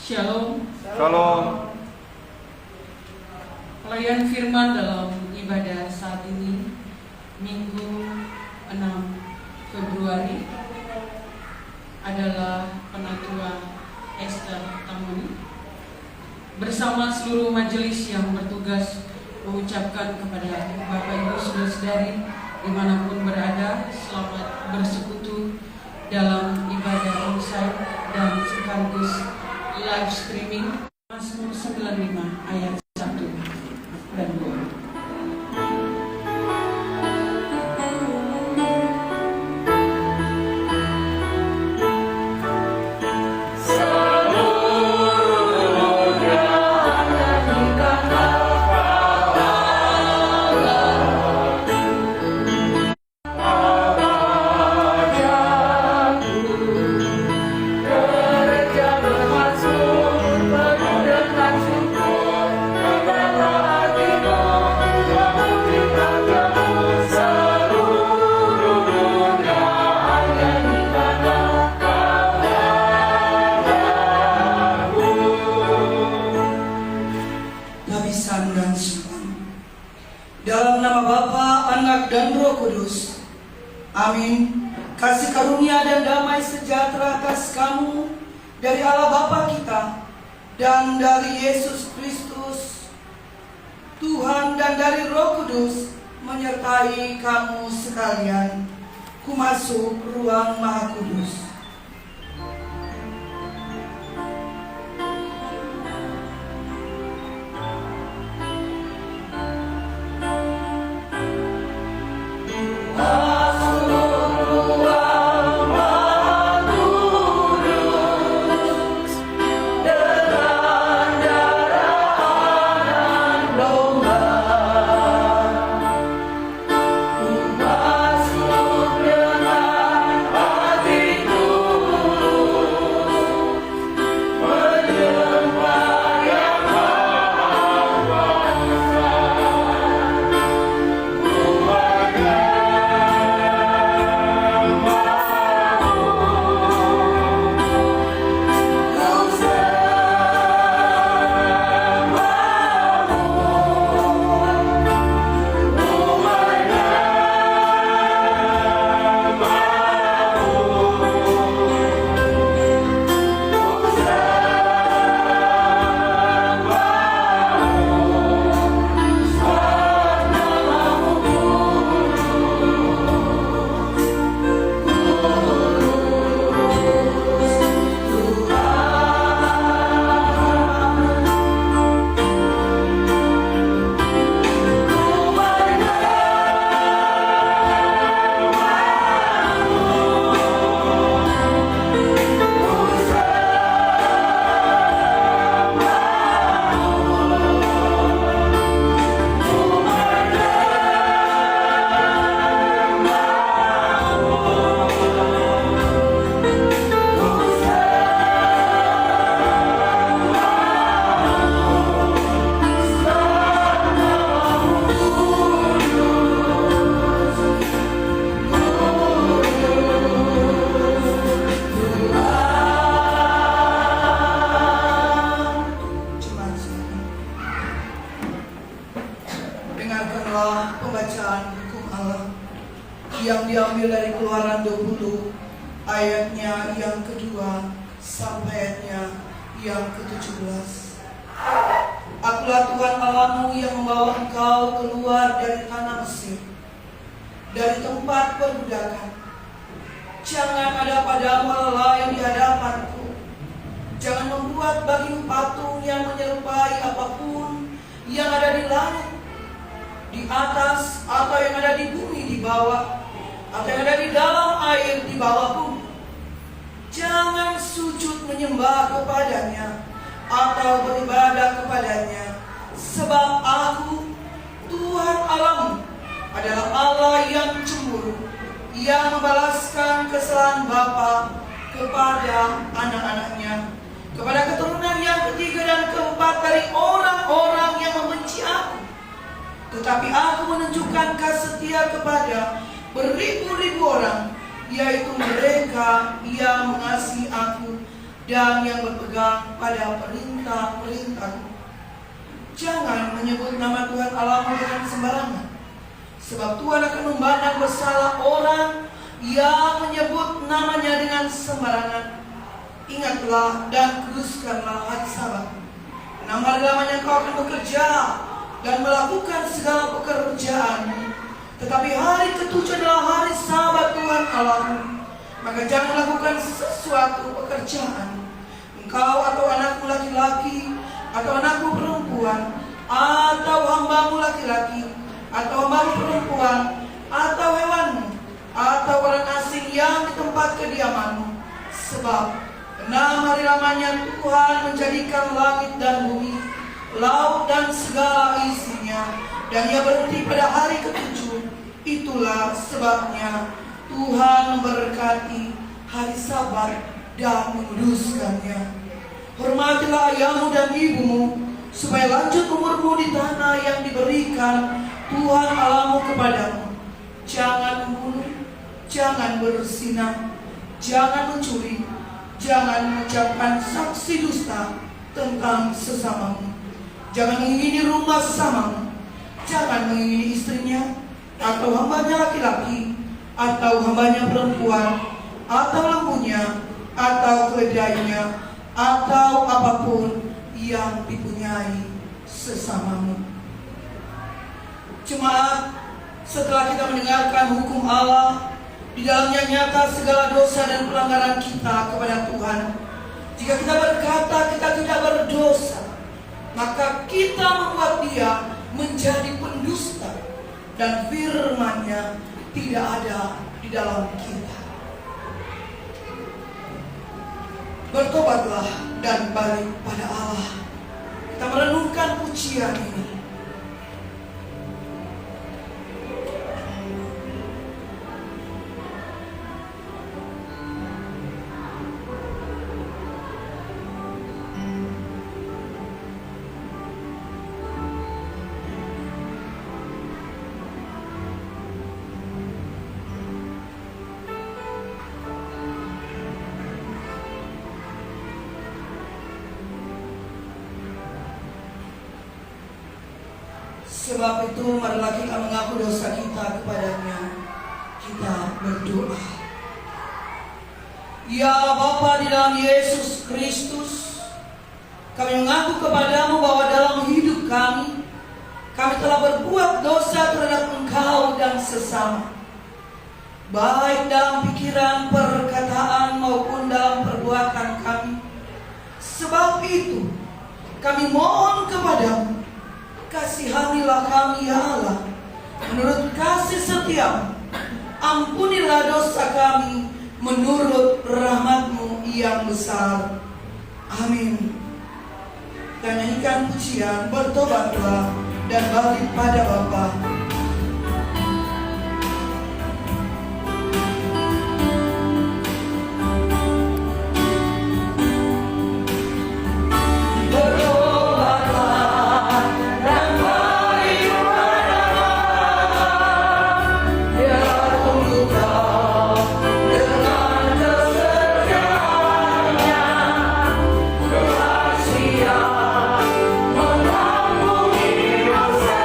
Shalom. Shalom. Pelayan firman dalam ibadah saat ini, Minggu 6 Februari, adalah Penatua Esther Tamuni bersama seluruh majelis yang bertugas mengucapkan kepada Bapak Ibu Saudara-saudari dimanapun berada, selamat bersekutu dalam ibadah onsite dan sekaligus live streaming Mazmur 95 ayat 1 dan 2. Dalam nama Bapa, Anak, dan Roh Kudus. Amin. Kasih karunia dan damai sejahtera atas kamu dari Allah Bapa kita dan dari Yesus Kristus Tuhan dan dari Roh Kudus menyertai kamu sekalian. Ku masuk ruang Maha Kudus. Dengarkanlah pembacaan hukum Allah yang diambil dari Keluaran 20 ayatnya yang kedua sampai ayatnya yang ke-17. Akulah Tuhan Allahmu yang membawa engkau keluar dari tanah Mesir, dari tempat perbudakan. Jangan ada padamu Allah lain di hadapanku. Jangan membuat bagimu patung yang menyerupai apapun yang ada di langit, di atas, atau yang ada di bumi di bawah, atau yang ada di dalam air di bawah bumi. Jangan sujud menyembah kepadanya atau beribadah kepadanya. Sebab aku, Tuhan Allahmu, adalah Allah yang cemburu, yang membalaskan kesalahan bapa kepada anak-anaknya, kepada keturunan yang ketiga dan keempat dari orang-orang yang membenci aku. Tetapi aku menunjukkan kasih setia kepada beribu-ribu orang, yaitu mereka yang mengasihi aku dan yang berpegang pada perintah-perintahku. Jangan menyebut nama Tuhan Allahmu dengan sembarangan, sebab Tuhan akan memandang bersalah orang yang menyebut namanya dengan sembarangan. Ingatlah dan kuduskanlah hari Sabat. 6 hari lamanya kau akan bekerja dan melakukan segala pekerjaan. Tetapi hari ketujuh adalah hari Sabat Tuhan Allahmu. Maka jangan lakukan sesuatu pekerjaan, engkau atau anakmu laki-laki, atau anakmu perempuan, atau hambamu laki-laki, atau hambamu perempuan, atau hewanmu, atau orang asing yang di tempat kediamanmu. Sebab 6 hari lamanya Tuhan menjadikan langit dan bumi, laut dan segala isinya, dan Ia berhenti pada hari ketujuh. Itulah sebabnya Tuhan memberkati hari Sabat dan menguduskannya. Hormatilah ayahmu dan ibumu, supaya lanjut umurmu di tanah yang diberikan Tuhan Allahmu kepadamu. Jangan membunuh, jangan berzina, jangan mencuri, jangan mengucapkan saksi dusta tentang sesamamu, jangan mengingini rumah sesamamu, jangan mengingini istrinya, atau hambanya laki-laki, atau hambanya perempuan, atau lembunya, atau keledainya, atau apapun yang dipunyai sesamamu. Jemaat, setelah kita mendengarkan hukum Allah, di dalamnya nyata segala dosa dan pelanggaran kita kepada Tuhan. Jika kita berkata kita tidak berdosa, maka kita membuat Dia menjadi pendusta, dan firman-Nya tidak ada di dalam kita. Bertobatlah dan balik pada Allah. Kita merenungkan pujian ini. Sebab itu marilah kita mengaku dosa kita kepadanya. Kita berdoa. Ya Bapa di dalam Yesus Kristus, kami mengaku kepadamu bahwa dalam hidup kami telah berbuat dosa terhadap Engkau dan sesama, baik dalam pikiran, perkataan maupun dalam perbuatan kami. Sebab itu kami mohon kepadamu, kasihanilah kami ya Allah, menurut kasih setiamu. Ampunilah dosa kami menurut rahmat-Mu yang besar. Amin. Dan nyanyikan pujian, bertobatlah dan balik pada Bapa. Mengampuni dosa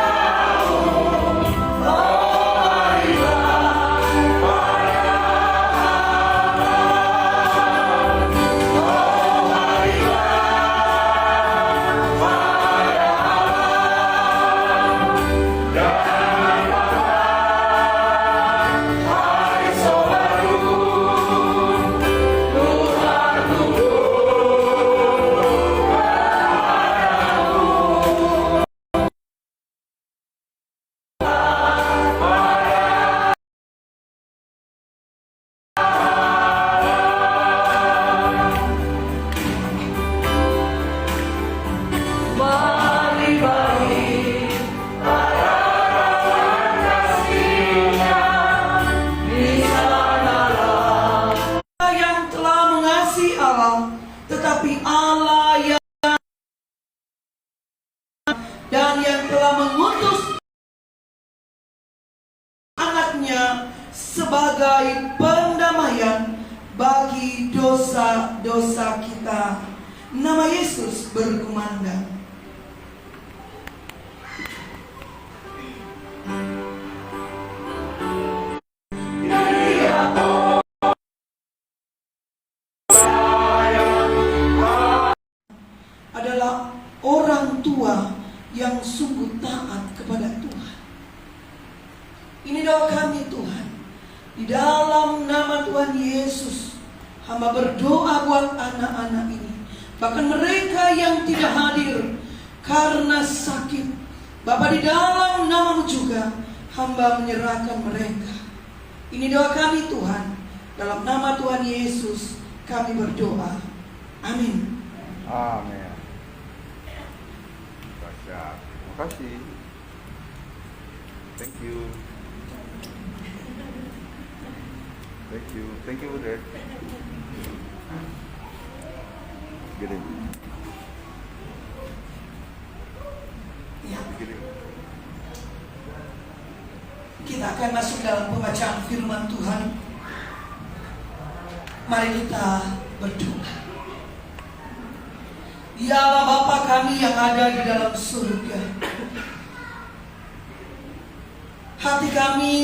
Mari para kasihnya di sanalah yang telah mengasihi Allah, tetapi Allah yang dan yang telah mengutus anaknya sebagai pendamaian bagi dosa-dosa kita. Nama Yesus berkumandang. Adalah orang tua yang sungguh taat kepada Tuhan. Ini doa kami Tuhan. Di dalam nama Tuhan Yesus, hamba berdoa buat anak-anak ini. Bahkan mereka yang tidak hadir karena sakit. Bapa, di dalam nama-Mu juga hamba menyerahkan mereka. Ini doa kami Tuhan. Dalam nama Tuhan Yesus kami berdoa. Amin. Amin. Terima kasih. Thank you. Thank you, Dad. Gini. Ya. Gini. Kita akan masuk dalam pembacaan firman Tuhan. Mari kita berdoa. Ya Allah Bapa kami yang ada di dalam surga, hati kami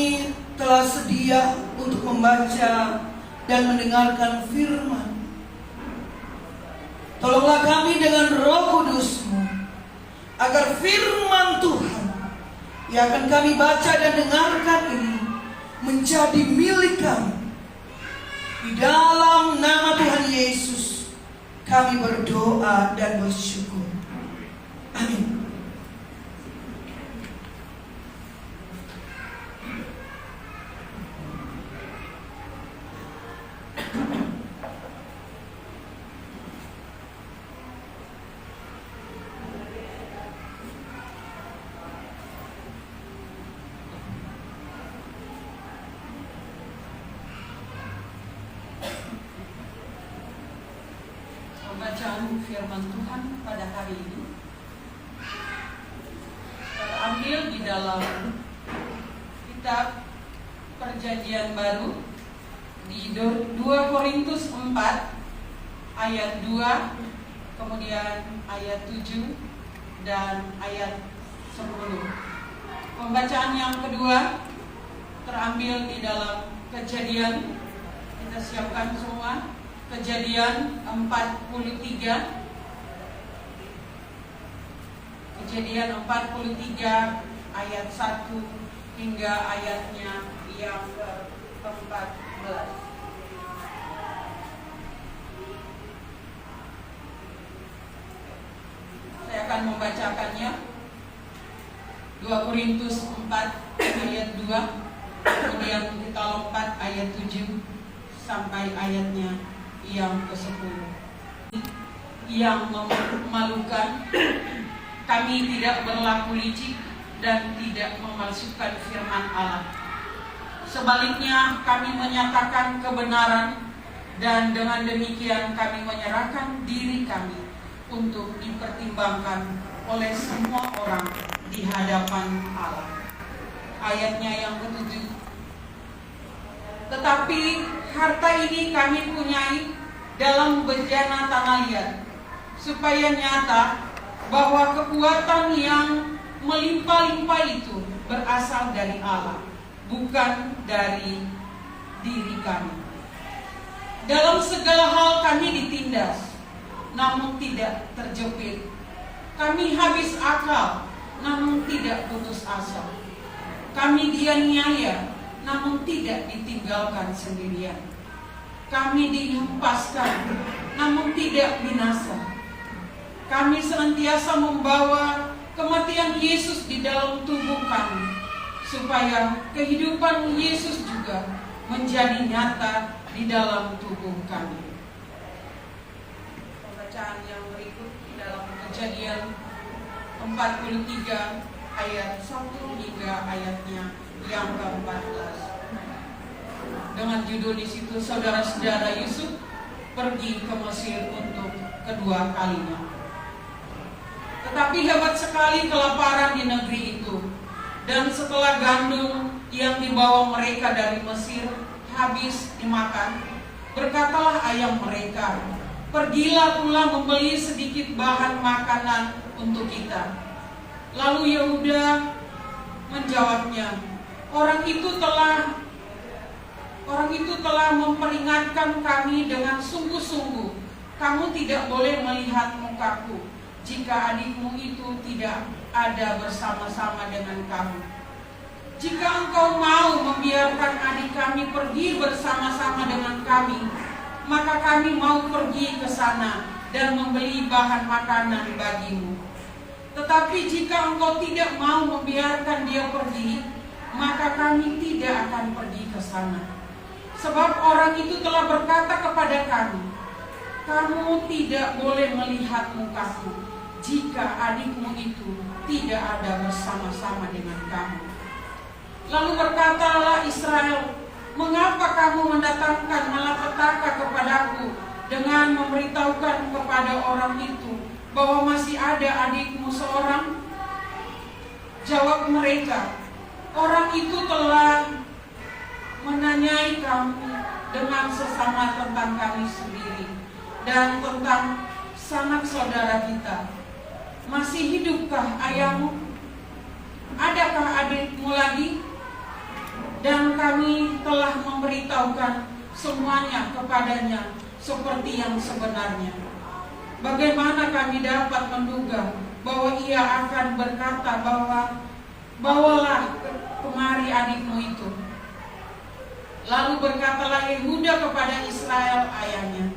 telah sedia untuk membaca dan mendengarkan firman. Tolonglah kami dengan Roh Kudus-Mu, agar firman Tuhan yang akan kami baca dan dengarkan ini menjadi milik kami. Di dalam nama Tuhan Yesus kami berdoa dan bersyukur. Amin. Bacaan firman Tuhan pada hari ini terambil di dalam kitab Perjanjian Baru di 2 Korintus 4 ayat 2, kemudian ayat 7 dan ayat 10. Pembacaan yang kedua terambil di dalam Kejadian, kita siapkan semua, Kejadian 43. Kejadian 43 ayat 1 hingga ayatnya yang ke-14. Saya akan membacakannya. 2 Korintus 4 ayat 2, kemudian kita lompat ayat 7 sampai ayatnya yang ke-10. Yang memalukan, kami tidak berlaku licik dan tidak memalsukan firman Allah. Sebaliknya kami menyatakan kebenaran, dan dengan demikian kami menyerahkan diri kami untuk dipertimbangkan oleh semua orang di hadapan Allah. Ayatnya yang ke-7. Tetapi harta ini kami punyai dalam bejana tanah liat, supaya nyata bahwa kekuatan yang melimpah-limpah itu berasal dari Allah, bukan dari diri kami. Dalam segala hal kami ditindas, namun tidak terjepit. Kami habis akal, namun tidak putus asa. Kami dianiaya, namun tidak ditinggalkan sendirian. Kami dihempaskan, namun tidak binasa. Kami senantiasa membawa kematian Yesus di dalam tubuh kami, supaya kehidupan Yesus juga menjadi nyata di dalam tubuh kami. Pembacaan yang berikut dalam Kejadian 43 ayat 1 hingga ayatnya yang ke-14. Dengan judul di situ, saudara-saudara Yusuf pergi ke Mesir untuk kedua kalinya. Tetapi hebat sekali kelaparan di negeri itu. Dan setelah gandum yang dibawa mereka dari Mesir habis dimakan, berkatalah ayah mereka, pergilah pula membeli sedikit bahan makanan untuk kita. Lalu Yehuda menjawabnya, orang itu telah memperingatkan kami dengan sungguh-sungguh, kamu tidak boleh melihat mukaku jika adikmu itu tidak ada bersama-sama dengan kamu. Jika engkau mau membiarkan adik kami pergi bersama-sama dengan kami, maka kami mau pergi ke sana dan membeli bahan makanan bagimu. Tetapi jika engkau tidak mau membiarkan dia pergi, maka kami tidak akan pergi ke sana. Sebab orang itu telah berkata kepada kami, kamu tidak boleh melihat mukaku jika adikmu itu tidak ada bersama-sama dengan kamu. Lalu berkatalah Israel, mengapa kamu mendatangkan malapetaka kepadaku dengan memberitahukan kepada orang itu bahwa masih ada adikmu seorang? Jawab mereka, orang itu telah menanyai kami dengan sesama tentang kami sendiri dan tentang sanak saudara kita. Masih hidupkah ayahmu? Adakah adikmu lagi? Dan kami telah memberitahukan semuanya kepadanya seperti yang sebenarnya. Bagaimana kami dapat menduga bahwa ia akan berkata bahwa bawalah kemari adikmu itu. Lalu berkatalah Yehuda kepada Israel ayahnya,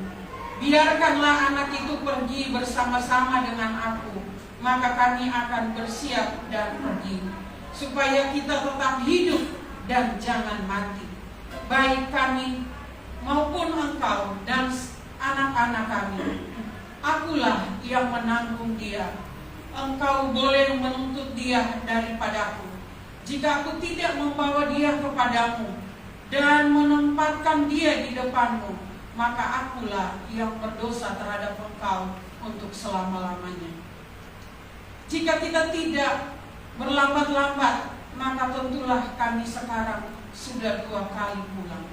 biarkanlah anak itu pergi bersama-sama dengan aku, maka kami akan bersiap dan pergi, supaya kita tetap hidup dan jangan mati, baik kami maupun engkau dan anak-anak kami. Akulah yang menanggung dia. Engkau boleh menuntut dia daripadaku. Jika aku tidak membawa dia kepadamu dan menempatkan dia di depanmu, maka akulah yang berdosa terhadap engkau untuk selama-lamanya. Jika kita tidak berlambat-lambat, maka tentulah kami sekarang sudah 2 kali pulang.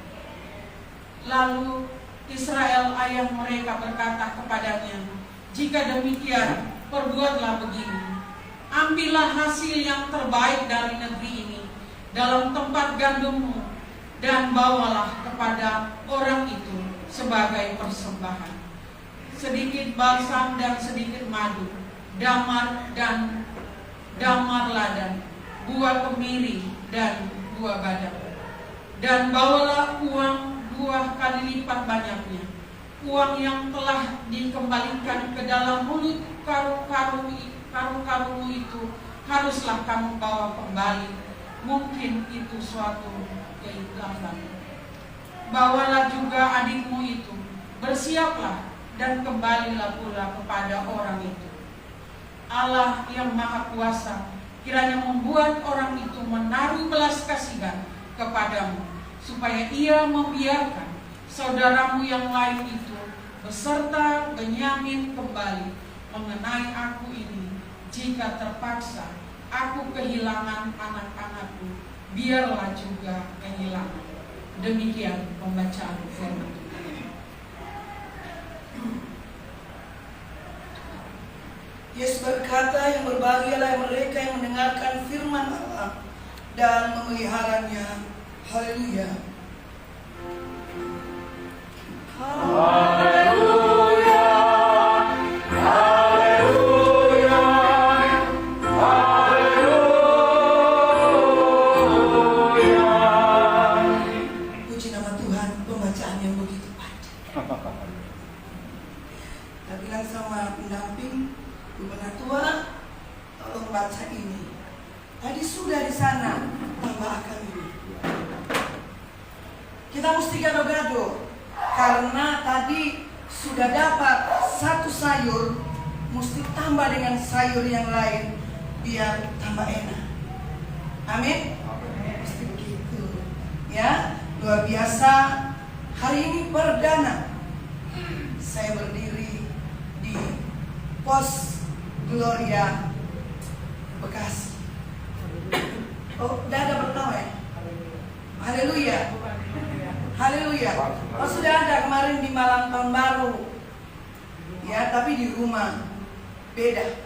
Lalu Israel ayah mereka berkata kepadanya, jika demikian, perbuatlah begini. Ambillah hasil yang terbaik dari negeri ini dalam tempat gandummu, dan bawalah kepada orang itu sebagai persembahan. Sedikit balsam dan sedikit madu, damar dan damar ladan, buah kemiri dan buah badam. Dan bawalah uang 2 kali lipat banyaknya, uang yang telah dikembalikan ke dalam mulut karung-karungmu itu haruslah kamu bawa kembali. Mungkin itu suatu keikhlasan. Bawalah juga adikmu itu, bersiaplah dan kembalilah pula kepada orang itu. Allah yang Maha Kuasa kiranya membuat orang itu menaruh belas kasihan kepadamu, supaya ia membiarkan saudaramu yang lain itu beserta Benyamin kembali mengenai aku ini. Jika terpaksa aku kehilangan anak-anakku, biarlah juga kehilangan. Demikian pembacaan firman Tuhan. Yesus berkata, yang berbahagialah mereka yang mendengarkan firman Allah dan memeliharanya. Haleluya. Haleluya. Haleluya. Haleluya. Puji nama Tuhan, pembacaan yang begitu panjang. Kita bilang sama pendamping, Gubernur tua, tolong baca ini. Tadi sudah di sana, tambahkan ini. Kita mesti gado-gado, karena tadi sudah dapat 1 sayur, mesti tambah dengan sayur yang lain biar tambah enak. Amin. Pasti begitu. Ya, luar biasa. Hari ini perdana saya berdiri di Pos Gloria Bekasi. Oh, udah ada pertama ya? Haleluya. Haleluya. Oh, sudah ada kemarin di Malang tahun baru. Ya, tapi di rumah beda.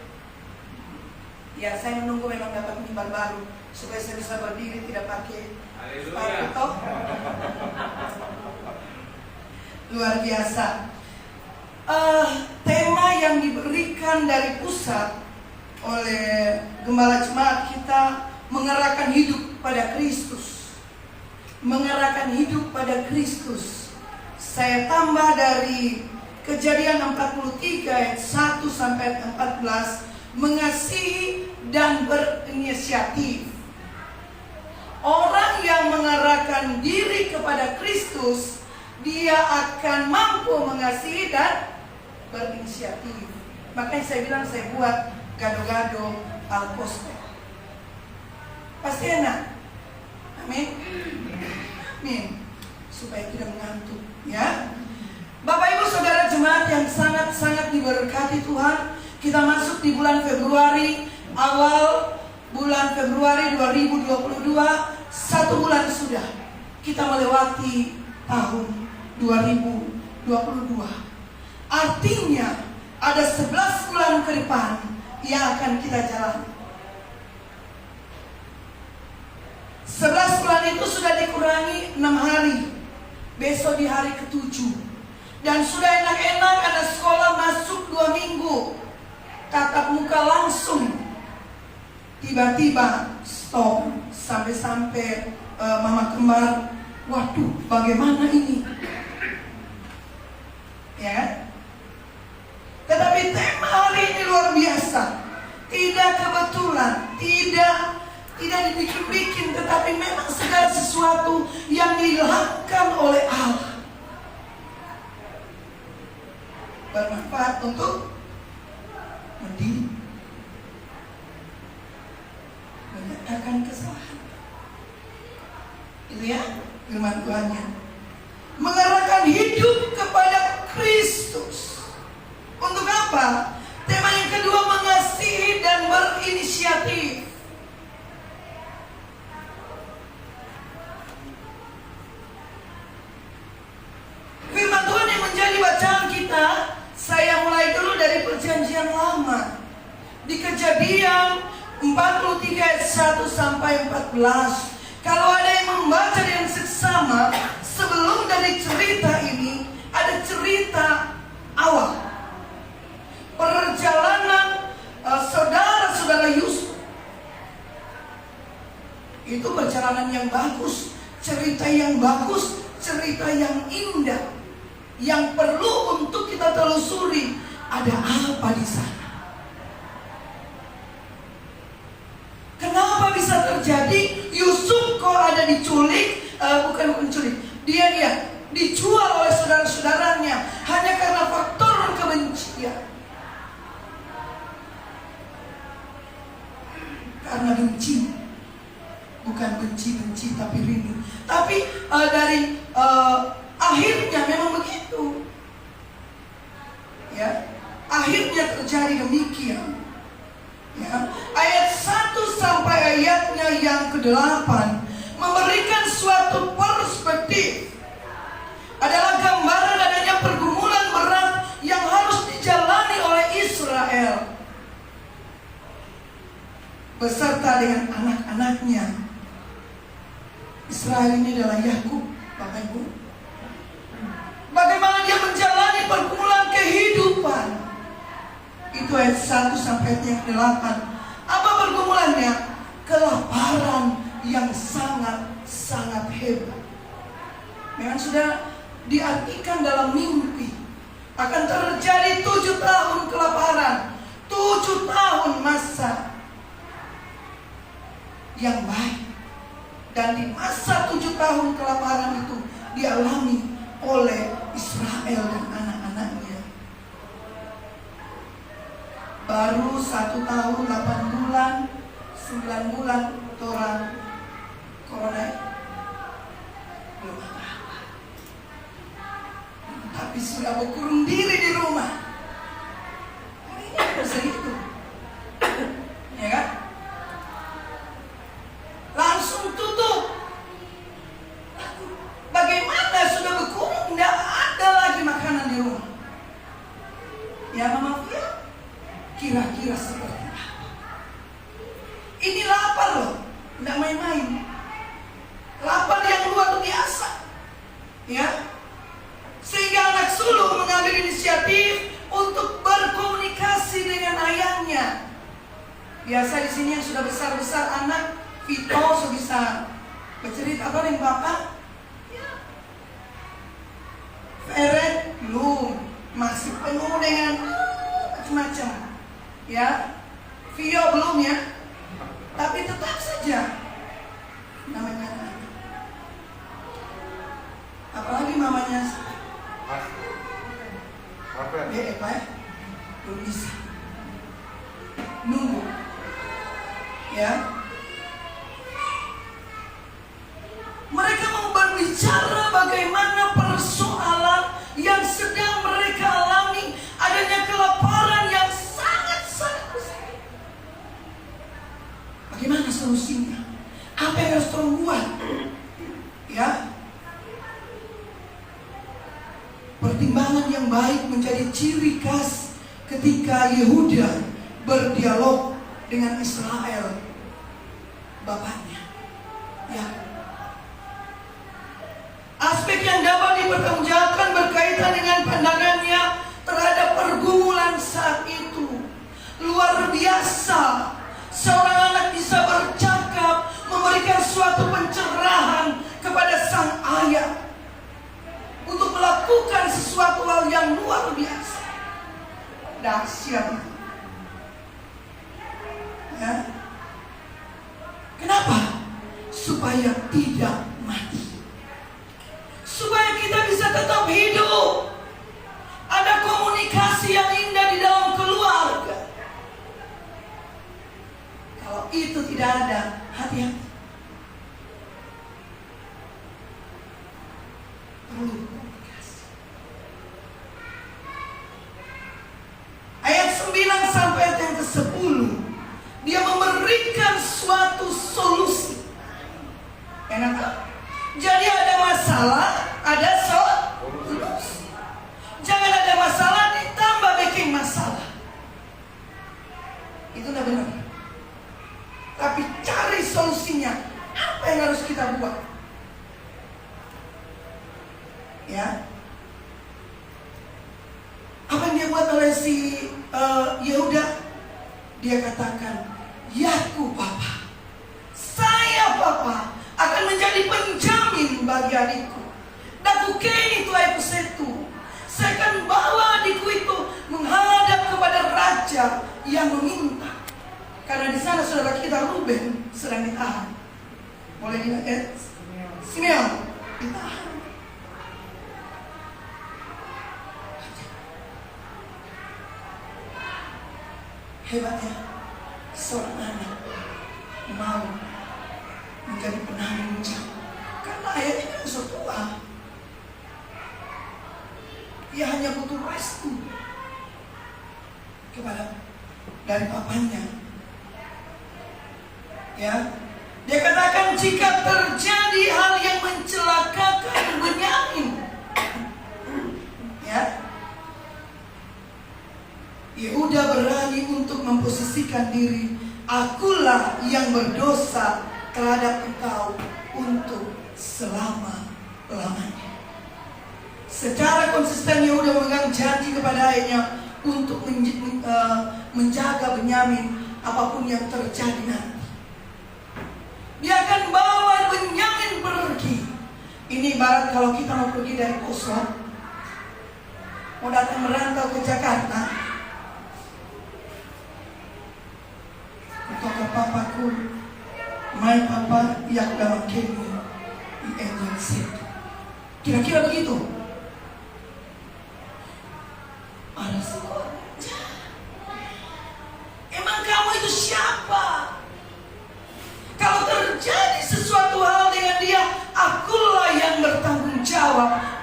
Ya, saya menunggu memang dapat mimbar baru supaya saya bisa berdiri tidak pakai sepatu toh. Luar biasa. Tema yang diberikan dari pusat oleh Gembala Jemaat kita, mengerahkan hidup pada Kristus. Mengerahkan hidup pada Kristus. Saya tambah dari Kejadian 43 ayat 1 sampai 14, mengasihi dan berinisiatif. Orang yang mengarahkan diri kepada Kristus, dia akan mampu mengasihi dan berinisiatif. Makanya saya bilang saya buat gado-gado al-posto. Pasti enak. Amin. Amin. Supaya tidak mengantuk, ya. Bapak Ibu Saudara jemaat yang sangat-sangat diberkati Tuhan, kita masuk di bulan Februari, awal bulan Februari 2022, 1 bulan sudah kita melewati tahun 2022. Artinya ada 11 bulan ke depan yang akan kita jalani. 11 bulan itu sudah dikurangi 6 hari. Besok di hari ke-7. Dan sudah enak-enak ada sekolah masuk 2 minggu. Tatap muka langsung. Tiba-tiba stop. Sampai-sampai mama kembar, waduh bagaimana ini? Ya. Tetapi tema hari ini luar biasa. Tidak kebetulan, tidak dibikin-bikin, tetapi memang segala sesuatu yang diilhamkan oleh Allah bermanfaat untuk mendidik, menyatakan kesalahan. Itu ya firman Tuhannya. Mengarahkan hidup kepada Kristus. Untuk apa? Tema yang kedua, mengasihi dan berinisiatif. Firman Tuhan yang menjadi bacaan kita, saya mulai dulu dari Perjanjian Lama. Di Kejadian 43 ayat 1 sampai 14. Kalau ada yang membaca dengan seksama, sebelum dari cerita ini ada cerita awal perjalanan saudara-saudara Yusuf. Itu perjalanan yang bagus, cerita yang bagus, cerita yang indah, yang perlu untuk kita telusuri. Ada apa di sana? Kenapa bisa terjadi? Yusuf kok ada diculik? Bukan culik. Dia dijual oleh saudara-saudaranya hanya karena faktor kebencian. Karena benci, bukan benci tapi rindu. Tapi dari akhirnya memang begitu. Ya, akhirnya terjadi demikian. Ya, ayat 1 sampai ayatnya yang ke-8 memberikan suatu perspektif. Adalah gambaran adanya pergumulan berat yang harus dijalani oleh Israel beserta dengan anak-anaknya. Israel ini adalah Yakub, Bapak Ibu. Bagaimana dia menjalani pergumulan kehidupan. Itu ayat 1 sampai ayat 8. Apa pergumulannya? Kelaparan yang sangat hebat. Memang sudah diartikan dalam mimpi. Akan terjadi 7 tahun kelaparan, 7 tahun masa yang baik. Dan di masa 7 tahun kelaparan itu dialami oleh Israel dan anak-anaknya. Baru 1 tahun 8 bulan bulan, 9 bulan orang corona belum apa-apa, tapi sudah berkurung diri di rumah. Ini ada segitu, ya kan? Langsung tutup. Bagaimana sudah berkurung, tidak ada lagi makanan di rumah. Ya Mama Fia, kira-kira seperti apa? Ini lapar loh, tidak main-main. Lapar yang luar biasa, ya. Sehingga anak sulung mengambil inisiatif untuk berkomunikasi dengan ayahnya. Biasa di sini yang sudah besar-besar anak, Vito sudah bisa bercerita apa dengan bapak. Feret belum, masih penuh dengan macam-macam, ya. Vio belum ya, tapi tetap saja namanya anak. Apalagi mamanya dia apa ya? Belum bisa nunggu, ya. Mereka mau berbicara bagaimana persoalan yang sedang mereka alami, adanya kelaparan yang sangat-sangat besar. Bagaimana solusinya? Apa yang harus tolong buat? Ya, pertimbangan yang baik menjadi ciri khas ketika Yehuda berdialog dengan Israel, bapaknya. Ya. Aspek yang dapat dipertanggungjawabkan berkaitan dengan pandangannya terhadap pergumulan saat itu. Luar biasa, seorang anak bisa bercakap, memberikan suatu pencerahan kepada sang ayah untuk melakukan sesuatu hal yang luar biasa. Dahsyat. Ya. Kenapa? Supaya tidak mati. Supaya kita bisa tetap hidup. Ada komunikasi yang indah di dalam keluarga. Kalau itu tidak ada, hati-hati. Perlu komunikasi. Ayat 9 sampai ayat yang ke-10, dia memberikan suatu solusi. Enak tak? Jadi ada masalah, ada solusi. Jangan ada masalah ditambah bikin masalah. Itu udah benar. Tapi cari solusinya. Apa yang harus kita buat? Ya. Apa yang dia buat oleh si Yehuda? Dia katakan, Yaku Papa, saya Papa akan menjadi penjamin bagi adikku. Dakukeni itu aku setu. Saya akan bawa adikku itu menghadap kepada raja yang meminta. Karena di sana saudara kita Ruben sedang ditahan. Boleh dilihat? Simeon ditahan. Hebatnya seorang anak mau menjadi penanggung jawab. Karena ayahnya kan sudah tua. Dia hanya butuh restu kepada dari papanya. Ya, dia katakan jika terjadi hal yang mencelakakan Benyamin, ya, Yehuda berani untuk memposisikan diri. Akulah yang berdosa terhadap engkau untuk selama-lamanya. Secara konsisten Yehuda memegang janji kepada ayahnya untuk menjaga Benyamin apapun yang terjadi nanti. Dia akan bawa Benyamin pergi. Ini ibarat kalau kita mau pergi dari Oslo, mau datang merantau ke Jakarta. Untuk papaku, my papa yang dalam kini di agency. Kira-kira begitu. Ada sekolah. Emang kamu itu siapa?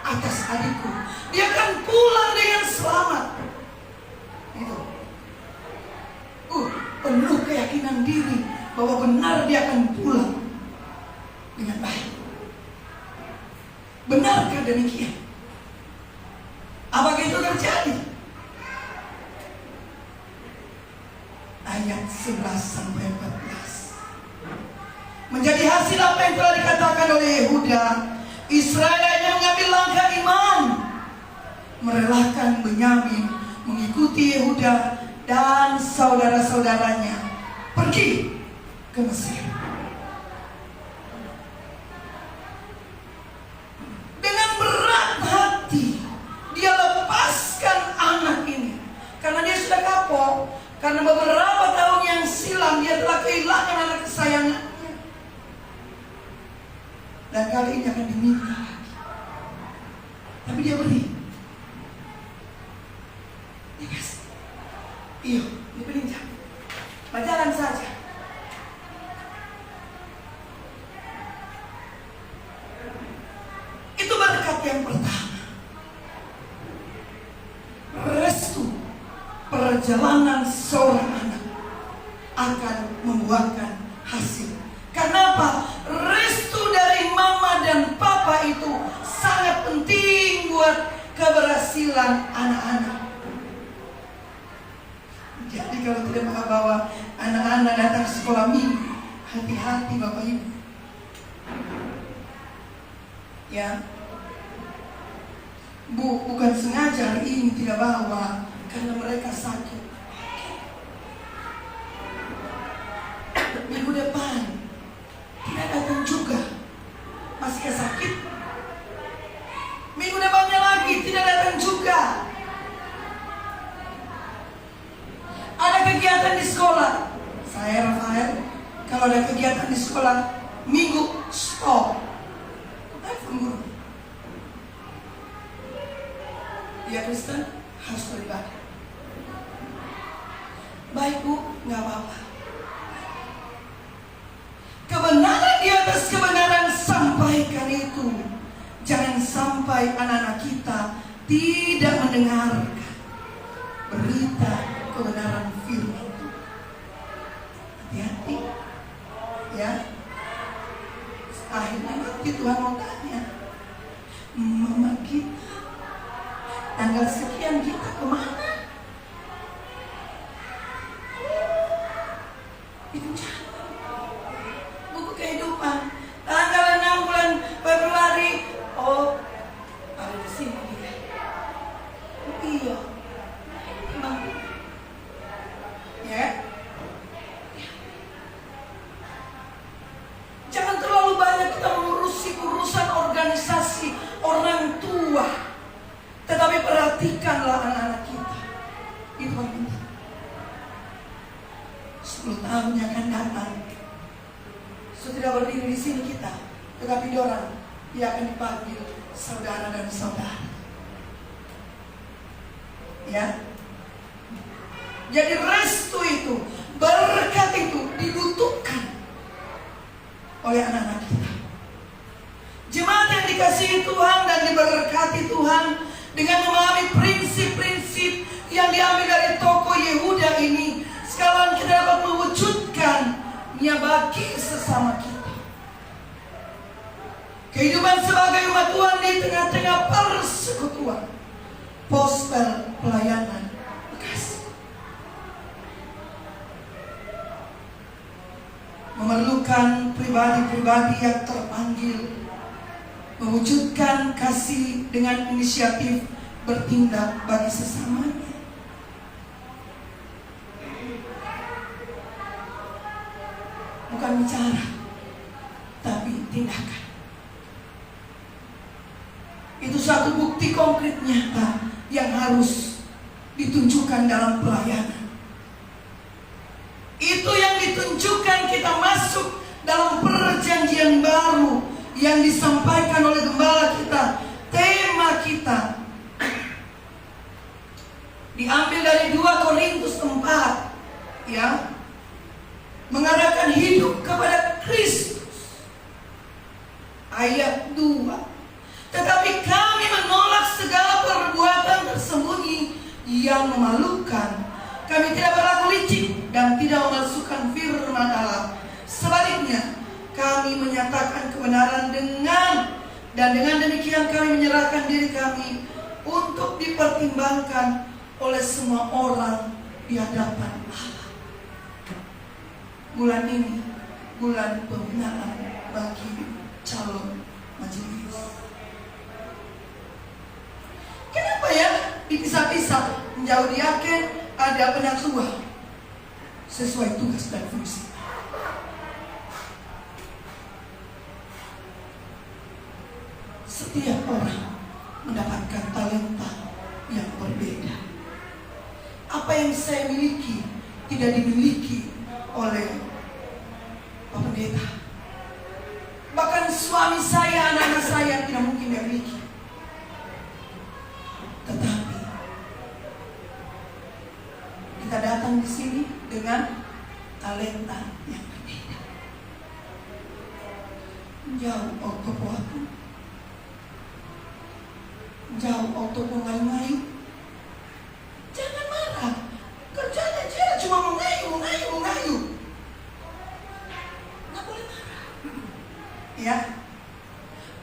atas adikku. Dia akan pulang dengan selamat. Itu. Penuh keyakinan diri bahwa benar dia akan pulang dengan baik. Benarkah demikian? Apakah itu terjadi? Ayat 11 sampai 14. Menjadi hasil apa yang telah dikatakan oleh Yehuda, Israel hanya mengambil langkah iman, merelakan Benyamin mengikuti Yehuda dan saudara-saudaranya pergi ke Mesir. Dengan berat hati dia lepaskan anak ini, karena dia sudah kapok. Karena beberapa tahun yang silam dia telah kehilangan anak kesayangannya, dan kali ini akan diminta lagi. Tapi dia beri. Dia kasih. Iya, dipinjam. Berjalan saja. Itu berkat yang pertama. Restu perjalanan seorang anak akan membuahkan hasil. Kenapa? Restu dari mama dan papa itu sangat penting buat keberhasilan anak-anak. Jadi kalau tidak mau bawa anak-anak datang sekolah minggu, hati-hati Bapak Ibu. Ya, Bu, bukan sengaja hari ini tidak bawa karena mereka sakit. Minggu depan tidak datang juga, masih sakit. Minggu depannya lagi tidak datang juga. Ada kegiatan di sekolah. Saya Rafael, kalau ada kegiatan di sekolah minggu stop. Telepon guru. Dia Kristen harus beribadah. Baik Bu, nggak apa-apa. Kebenaran di atas kebenaran, sampaikan itu. Jangan sampai anak-anak kita tidak mendengarkan berita kebenaran firman. Hati-hati, ya. Akhirnya nanti Tuhan mau tanya, mama kita tanggal sekian kita kemana? Itu jangan. Buku kehidupan tanggal 6 bulan Februari. Oh, ada di sini dia. Iya. Emang. Ya. Jangan terlalu banyak kita mengurusi urusan organisasi orang tua. Tetapi perhatikanlah anak-anak kita. Itu penting. 10 tahun yang akan datang, sudah berdiri di sini kita, tetapi dia akan dipanggil saudara dan saudara. Ya. Jadi restu itu, berkat itu dibutuhkan oleh anak-anak kita. Jemaat yang dikasihi Tuhan dan diberkati Tuhan, dengan memahami prinsip-prinsip yang diambil dari tokoh Yehuda ini, sekarang kita dapat mewujudkannya bagi sesama kita. Kehidupan sebagai umat Tuhan di tengah-tengah persekutuan, pospel pelayanan Bekasi, memerlukan pribadi-pribadi yang terpanggil mewujudkan kasih dengan inisiatif bertindak bagi sesamanya. Bukan bicara, tapi tindakan. Itu satu bukti konkret nyata yang harus ditunjukkan dalam pelayanan. Itu yang ditunjukkan kita masuk dalam perjanjian baru yang disampaikan oleh gembala kita. Tema kita diambil dari 2 Korintus 4, ya, mengarahkan hidup kepada Kristus. Ayat 2. Tetapi kami yang memalukan. Kami tidak berlaku licik dan tidak memalsukan firman Allah. Sebaliknya, kami menyatakan kebenaran dan dengan demikian kami menyerahkan diri kami untuk dipertimbangkan oleh semua orang di hadapan Allah. Bulan ini bulan pembinaan bagi calon majelis. Kenapa ya dipisah-pisah? Menjauh diaken, ada penatua sesuai tugas dan fungsi. Setiap orang mendapatkan talenta yang berbeda. Apa yang saya miliki tidak dimiliki oleh Pak Pendeta. Bahkan suami saya, anak-anak saya tidak mungkin dia miliki. Tetapi kita datang di sini dengan talenta yang berbeda. Jauh otopoatu, jauh otopongai-ngai. Jangan marah. Kerjanya dia cuma mengayu. Nggak boleh marah. Ya.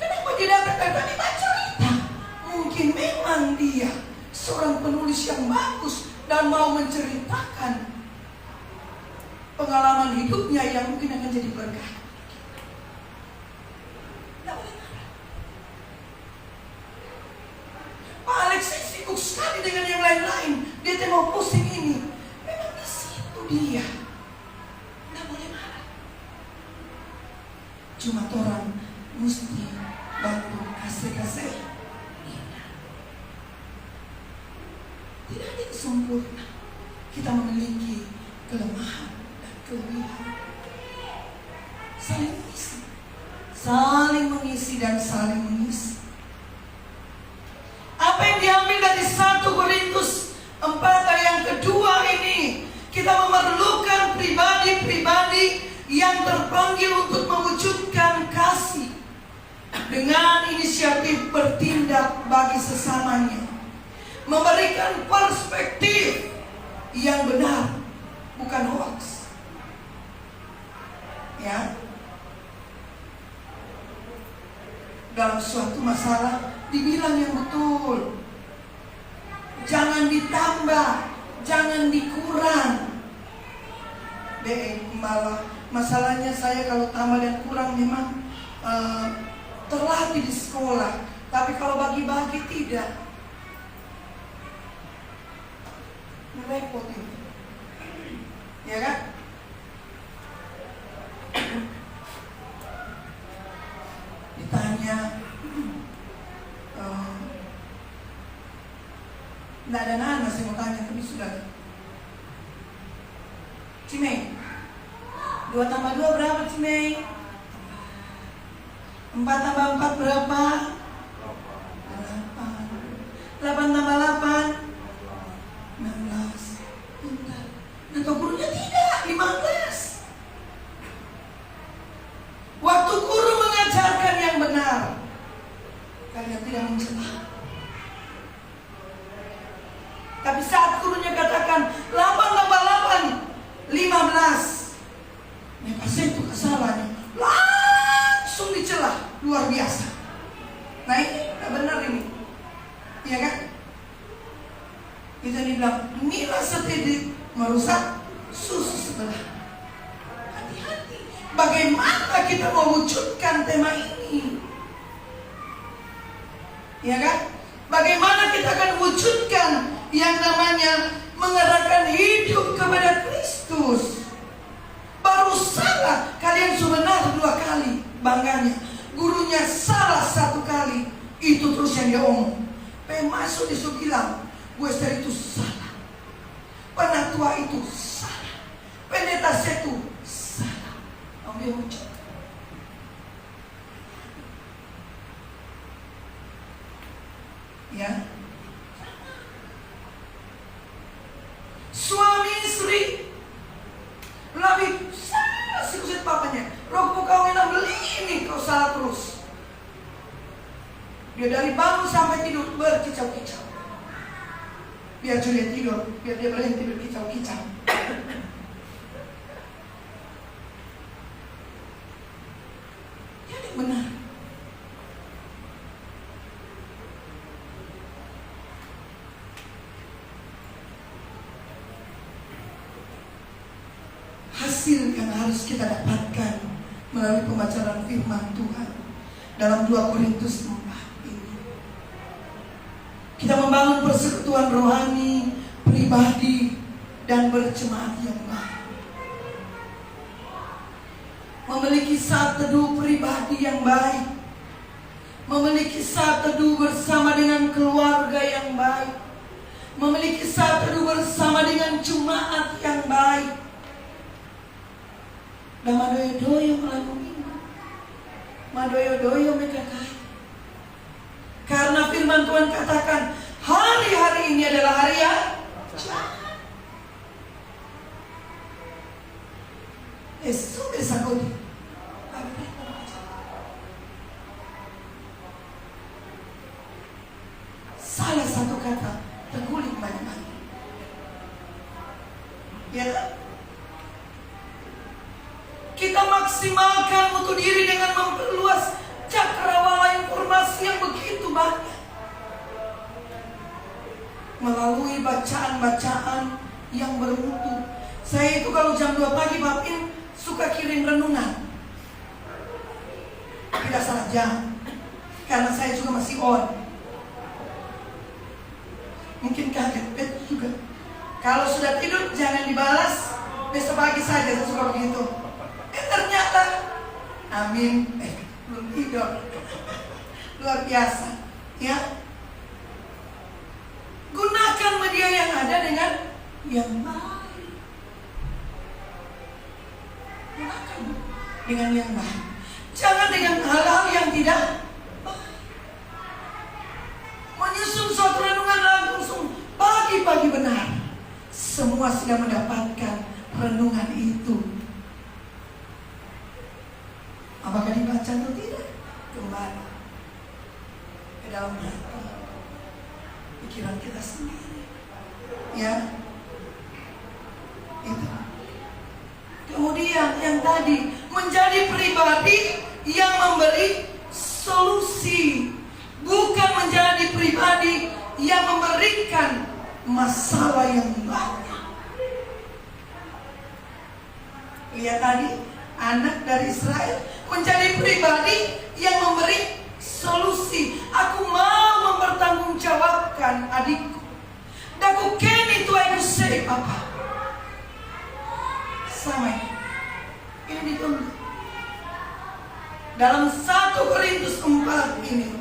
Kenapa dia datang ke kami baca cerita? Mungkin memang dia seorang penulis yang bagus dan mau menceritakan pengalaman hidupnya yang mungkin akan jadi berkah. Nggak boleh marah. Pak Alexis sibuk sekali dengan yang lain-lain. Dia tidak mau pusing ini. Memang di situ dia. Nggak boleh marah. Cuma orang mesti bantu kasih. Tidak ada yang sempurna. Kita memiliki kelemahan dan kelebihan. Saling mengisi dan saling mengisi. Apa yang diambil dari 1 Korintus 4 ayat yang kedua ini, kita memerlukan pribadi-pribadi yang terpanggil untuk mewujudkan kasih dengan inisiatif bertindak bagi sesamanya, memberikan perspektif yang benar, bukan hoax. Ya, dalam suatu masalah dibilang yang betul, jangan ditambah, jangan dikurang. Malah masalahnya saya kalau tambah dan kurang memang terlatih di sekolah, tapi kalau bagi-bagi tidak. Repot itu, ya kan? Ditanya, nggak ada nana saya mau tanya, tapi sudah. Cimei, 2 tambah 2 berapa Cimei? 4 tambah 4 berapa? 8. 8 tambah 8 16. Bentar. Atau gurunya tidak, 15. Waktu guru mengajarkan yang benar, kalian tidak mencela. Tapi saat gurunya katakan 8 tambah 8 15, ya pasti itu kesalahannya, langsung dicela, luar biasa. Nah ini tidak benar ini, iya kan? Kita dibilang nila setidik merusak susu sebelah. Hati-hati. Bagaimana kita mewujudkan tema ini? Ya kan? Bagaimana kita akan wujudkan yang namanya mengerahkan hidup kepada Kristus? Baru salah kalian sebenarnya 2 kali bangganya. Gurunya salah 1 kali, itu terus yang dia omong. Masuk disuruh bilang, gue itu salah, penatua itu salah, pendeta itu salah. Ambil ucap. Ya, suami istri lebih salah sikusit papanya. Roh kau enak beli ini, kau salah terus. Dia dari bangun sampai tidur berkicau-kicau. biar Julia tidur, biar dia berhenti berkicau-kicau. Yang benar. Hasil yang harus kita dapatkan melalui pembacaan firman Tuhan dalam 2 Korintus 4 ini, kita membangun persekutuan rohani, pribadi, dan berjemaat yang baik. Memiliki saat teduh pribadi yang baik, memiliki saat teduh bersama dengan keluarga yang baik, memiliki saat teduh bersama dengan jemaat yang baik. Dan madoyo-doyo malam minggu, madoyo-doyo mekakai. Karena firman Tuhan katakan hari-hari ini adalah hari yang jahat. Sakodi. Salah satu kata terguling banyak-banyak. Ya kan? Kita maksimalkan mutu diri dengan memperluas cakrawala informasi yang begitu banyak. Melalui bacaan-bacaan yang bermutu. Saya itu kalau jam 2 pagi Bapin suka kirim renungan. Tidak salah jam, karena saya juga masih on. Mungkin kaget juga. Kalau sudah tidur jangan dibalas, besok pagi saja, saya suka begitu. Ternyata amin, belum tidur. Luar biasa, ya. Gunakan media yang ada dengan yang baik. Gunakan dengan yang baik. Jangan dengan hal-hal yang tidak baik. Menyusun suatu renungan langsung pagi-pagi benar. Semua sudah mendapatkan renungan itu. Apakah dibaca atau tidak? Kembali ke dalam hati, pikiran kita sendiri. Ya, itu. Kemudian yang tadi, menjadi pribadi yang memberi solusi, bukan menjadi pribadi yang memberikan masalah yang banyak. Lihat tadi, anak dari Israel menjadi pribadi yang memberi solusi. Aku mau mempertanggungjawabkan adikku. Daku keni tu aku sei papa. Sama ini ditunggu. Dalam 1 Korintus 4 ini,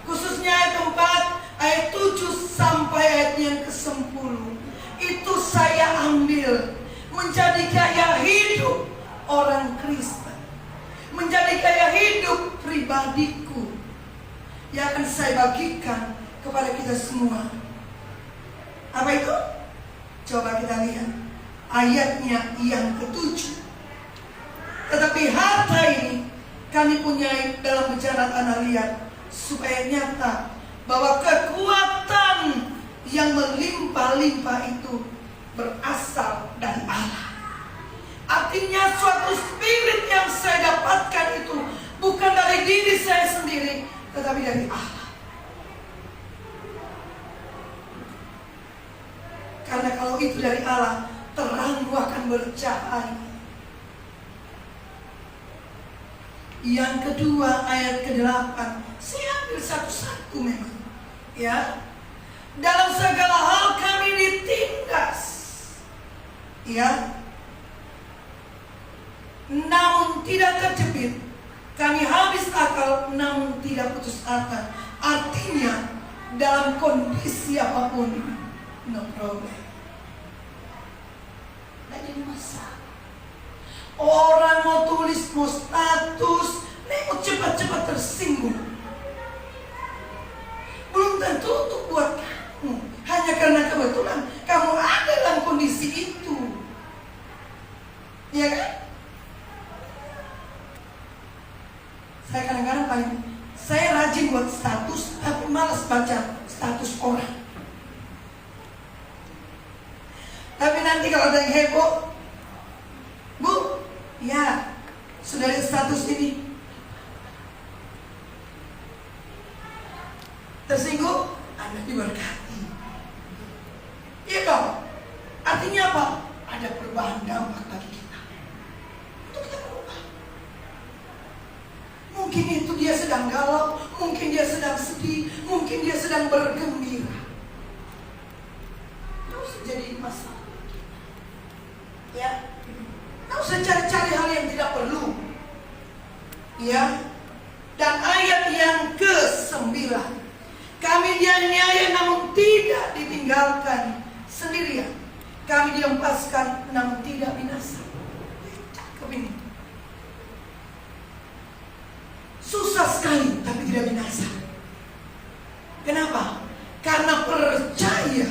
khususnya ayat 4, ayat 7 sampai ayat yang ke-10, itu saya ambil menjadi gaya hidup orang Kristen, menjadi gaya hidup pribadiku yang akan saya bagikan kepada kita semua. Apa itu? Coba kita lihat ayatnya yang ke-7. Tetapi harta ini kami punya dalam bicara tanah liat, supaya nyata bahwa kekuatan yang melimpah-limpah itu berasal dari Allah. Artinya suatu spirit yang saya dapatkan itu bukan dari diri saya sendiri, tetapi dari Allah. Karena kalau itu dari Allah, terangmu akan bercahaya. Yang kedua, ayat ke-8. Saya ambil satu-satu memang, ya. Dalam segala hal kami ditindas, ya, namun tidak terjepit. Kami habis akal namun tidak putus asa. Artinya dalam kondisi apapun, no problem. Tidak jadi masalah. Orang mau tulis, mau status, mau cepat-cepat tersinggung. Belum tentu untuk buat kamu. Hanya karena kebetulan kamu ada dalam kondisi itu. Ya kan? Saya kadang-kadang saya rajin buat status, tapi malas baca status orang. Ya, sudah ada status ini. Tersinggung, Anda diberkati. Iya dong. Artinya apa? Ada perubahan dampak bagi kita. Untuk kita berubah. Mungkin itu dia sedang galau, mungkin dia sedang sedih, mungkin dia sedang bergembira. Tidak usah jadi masalah. Ya, tidak usah cari-cari hal yang tidak perlu. Ya. Dan ayat yang ke-9, kami dianiaya namun tidak ditinggalkan sendirian. Kami dihempaskan namun tidak binasa. Cakep ini. Susah sekali tapi tidak binasa. Kenapa? Karena percaya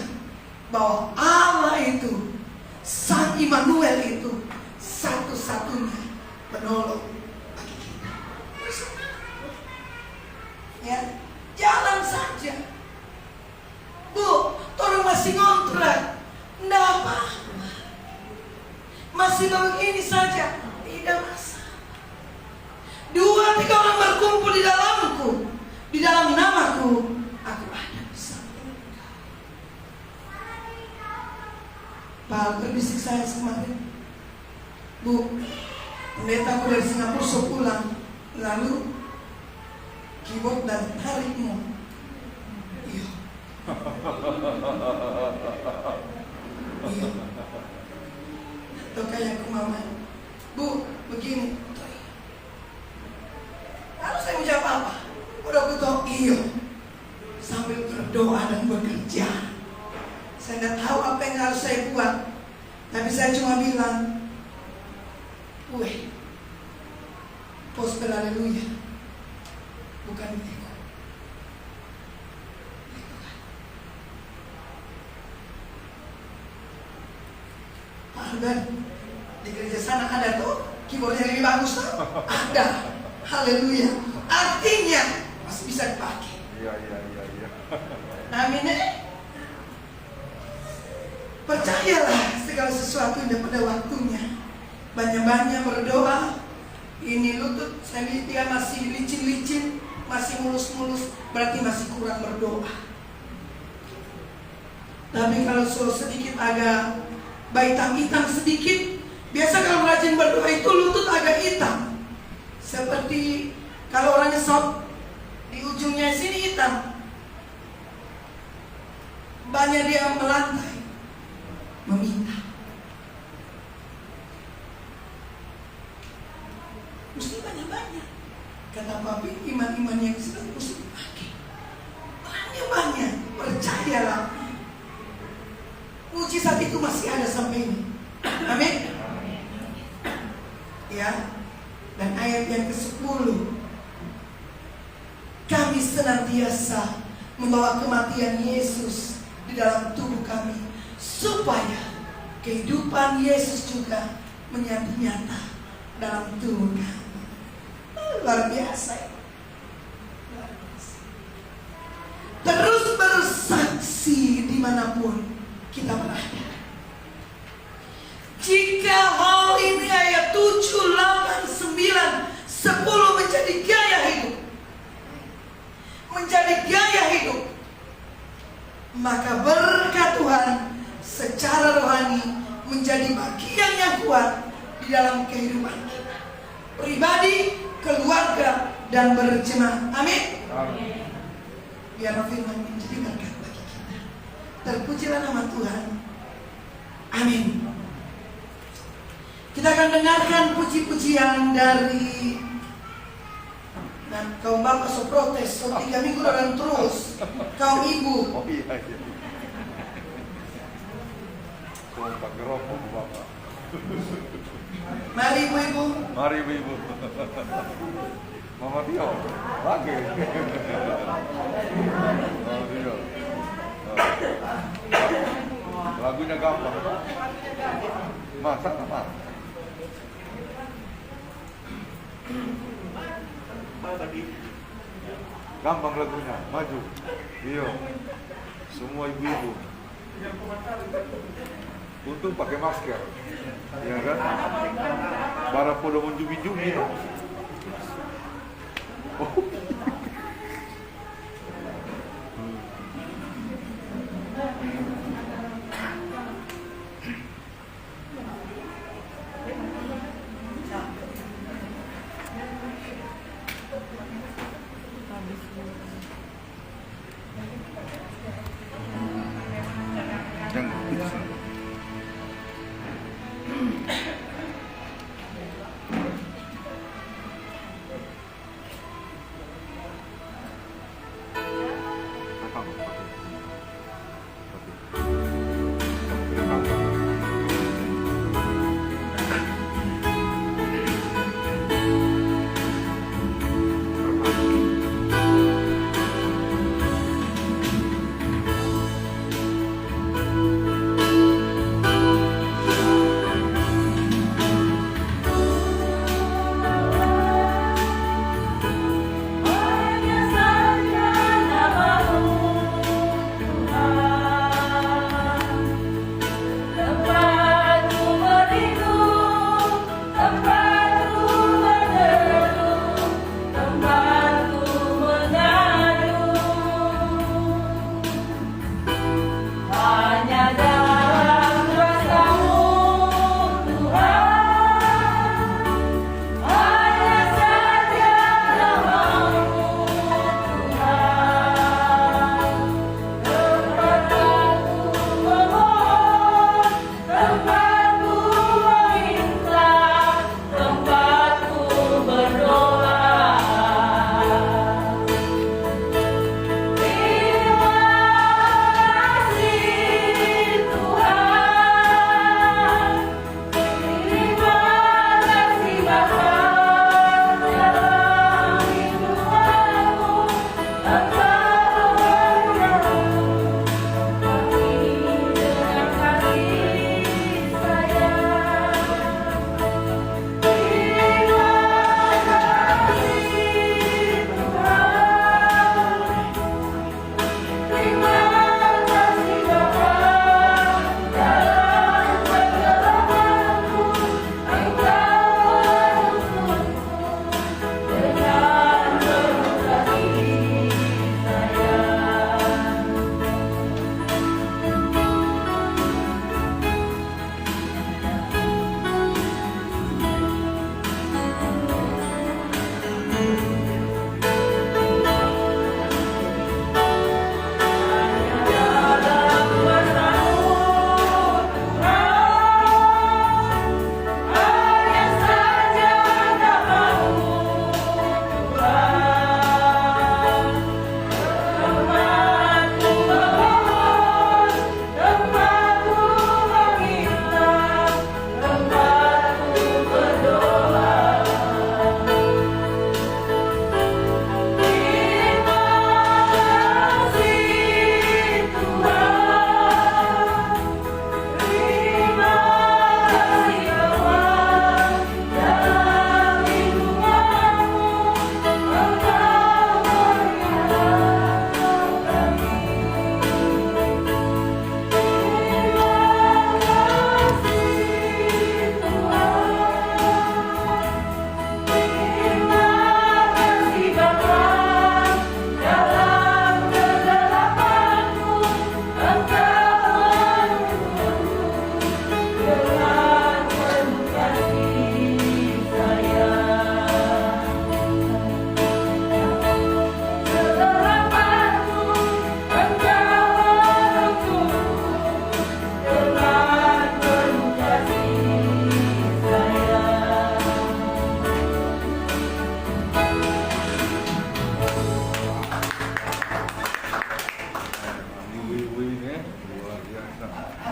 bahwa Allah itu, Sang Immanuel itu satu-satunya penolong bagi kita. Ya, jalan saja. Bu, orang masih ngontrak, enggak apa-apa. Masih begini saja, tidak masalah. 2-3 orang berkumpul di dalamku, di dalam namaku, aku ada bersama engkau. Pak berbisik saya kemarin, Bu, pendetaku dari Singapura sudah pulang, lalu keyboard dan tarikmu. Iya. Iya. Atau kayak aku mama, Bu, begini. Lalu saya menjawab apa? Udah aku tahu iya. Sambil berdoa dan bekerja. Saya nggak tahu apa yang harus saya buat, tapi saya cuma bilang, gospel haleluya, bukan ego. Albert, di gereja sana ada tuh keyboardnya lebih bagus tuh? Ada. Haleluya. Artinya masih bisa dipakai. Iya. Amin. Percayalah segala sesuatu yang pada waktunya. Banyak-banyak berdoa. Ini lutut saya lihat dia masih licin-licin, masih mulus-mulus, berarti masih kurang berdoa. Tapi kalau sedikit agak hitam sedikit, biasa kalau rajin berdoa itu lutut agak hitam. Seperti kalau orangnya nyesot, di ujungnya sini hitam. Banyak dia melantai, meminta. Mesti banyak-banyak. Kata papi, iman-iman yang sedang mesti dipakai. Banyak-banyak, percayalah. Mujizat itu masih ada sampai ini. Amin. Ya. Dan ayat yang ke-10, kami senantiasa membawa kematian Yesus di dalam tubuh kami, supaya kehidupan Yesus juga menjadi nyata dalam tubuh kami. Luar biasa. Terus bersaksi dimanapun kita berada. Jika hal ini ayat 7, 8, 9, 10 menjadi gaya hidup, maka berkat Tuhan secara rohani menjadi bagian yang kuat di dalam kehidupan kita, pribadi, keluarga, dan berjemaat. Amin. Biar firman menjadi berkat bagi kita. Terpujilah nama Tuhan. Amin. Kita akan dengarkan puji-pujian dari kaum bapak so protes, so 3 minggu dan terus kaum ibu. Oh iya. Kompak gerobak bapak. Mari ibu-ibu. Mari ibu. Mama Tio, lagi. Mama Tio. Lagunya gampang. Masa apa? Gampang lagunya, maju. Iya. Semua ibu-ibu. Untung pakai masker, ya kan? Barang pada menjumi-jumi. Oh. Yang kecil.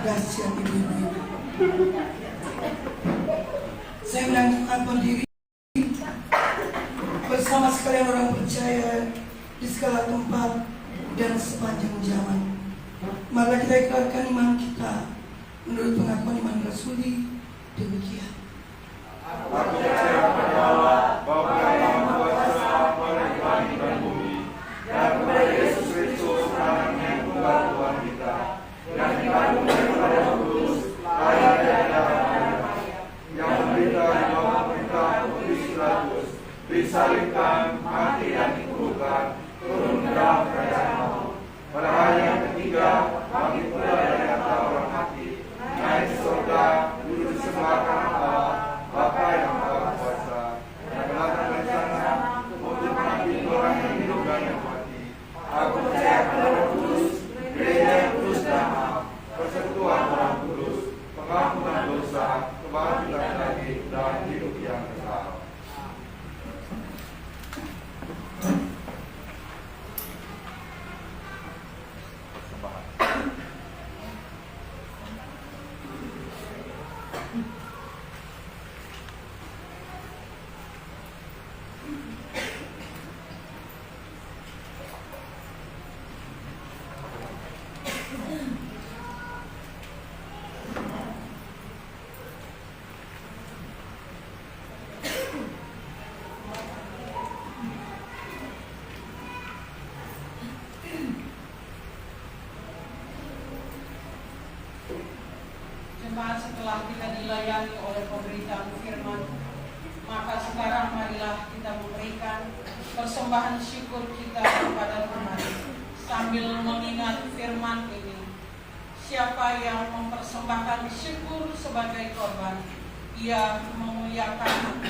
dahsyat ibu-ibu. Saya menanggungkan berdiri bersama sekalian orang percaya di segala tempat dan sepanjang zaman. Mari kita ikrarkan iman kita menurut pengakuan iman rasuli demikian. Aku percaya kepada Allah, Bapa yang Maha Kuasa, Bapa langit dan bumi, dan kepada Yesus Kristus, Anaknya yang tunggal Tuhan kita, yang dikandung daripada Roh Kudus, disalibkan, mati dan dikuburkan, turun ke dalam kerajaan maut. Pada hari yang ketiga, bangkit pula dari antara orang mati, naik ke surga, duduk di sebelah kanan Allah, Bapa yang Maha Kuasa, dan akan bersama untuk mengambil orang yang hidup dan yang mati. Aku percaya pada Roh Kudus, gereja yang kudus dan am, persekutuan orang kudus, pengampunan dosa, kebangkitan lagi dan hidup yang kekal. Jemaat, setelah kita dilayani oleh pemberitaan firman, maka sekarang marilah kita memberikan persembahan syukur kita kepada Tuhan sambil mengingat firman ini. Siapa yang mempersembahkan syukur sebagai korban, ia memuliakan.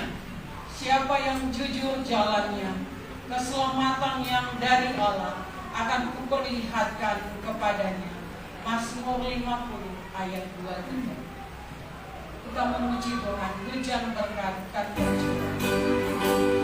Siapa yang jujur jalannya, keselamatan yang dari Allah akan kuperlihatkan kepadanya. Mazmur 50 ayat 23. Kita memuji Tuhan, hujan berkat akan tercurah.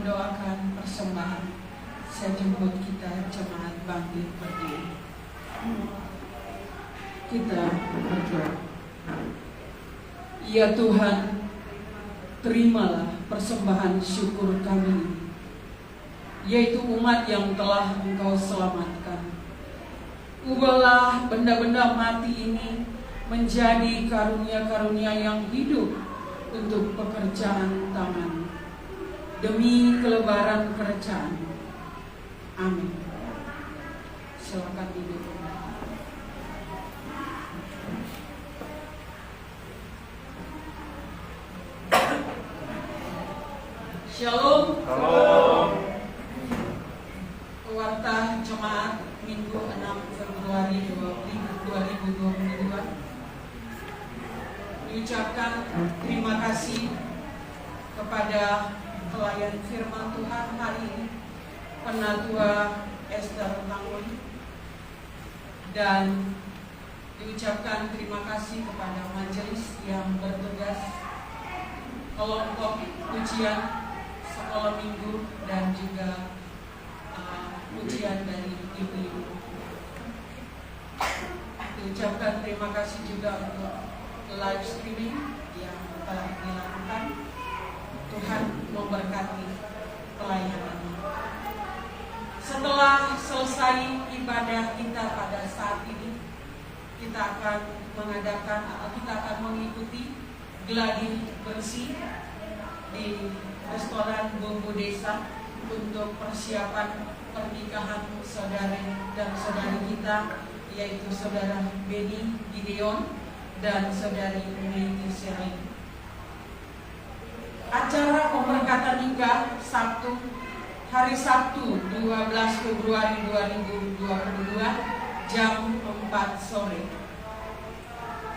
mendoakan persembahan. Saya jemput kita jemaat bangkit berdiri. Kita berdoa. Ya Tuhan, terimalah persembahan syukur kami, yaitu umat yang telah Engkau selamatkan. Ubahlah benda-benda mati ini menjadi karunia-karunia yang hidup untuk pekerjaan tangan, demi kelebaran kerajaan. Amin. Silakan duduk. Shalom. Shalom. Warta Jemaat Minggu 6 Februari 2022. Diucapkan terima kasih kepada pelayan firman Tuhan hari ini, Penatua Esther Tangun, dan diucapkan terima kasih kepada majelis yang bertugas, kelompok ujian sekolah minggu, dan juga ujian dari ibu-ibu. Diucapkan terima kasih juga untuk live streaming yang telah dilakukan. Tuhan memberkati pelayanan ini. Setelah selesai ibadah kita pada saat ini, kita akan mengadakan atau kita akan mengikuti gladi bersih di restoran Bumbu Desa untuk persiapan pernikahan saudara dan saudari kita, yaitu saudara Beni Gideon dan saudari Menti Sering. Acara pemberkatan nikah hari Sabtu 12 Februari 2022 jam 4 sore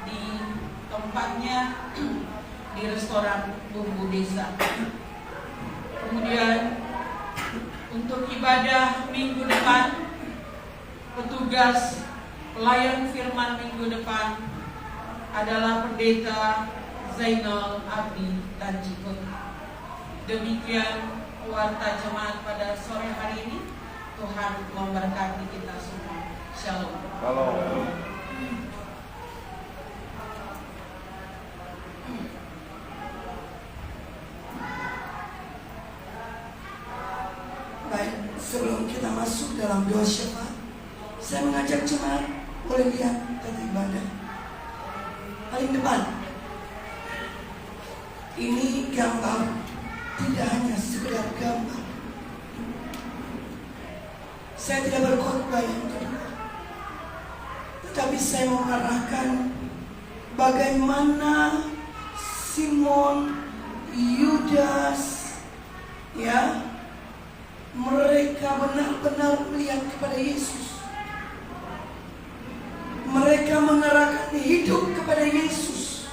di tempatnya di restoran Bumbu Desa. Kemudian untuk ibadah minggu depan, petugas pelayan firman minggu depan adalah Pendeta Zainal Abdi Tanjikut. Demikian warta jemaat pada sore hari ini. Tuhan memberkati kita semua. Shalom. Shalom. Baik, sebelum kita masuk dalam doa syafaat, saya mengajak jemaat boleh lihat tata ibadah paling depan. Ini gambar, tidak hanya sekedar gambar. Saya tidak berkhotbah yang kedua, tetapi saya mengarahkan bagaimana Simon, Yudas, mereka benar-benar melihat kepada Yesus. Mereka mengarahkan hidup kepada Yesus.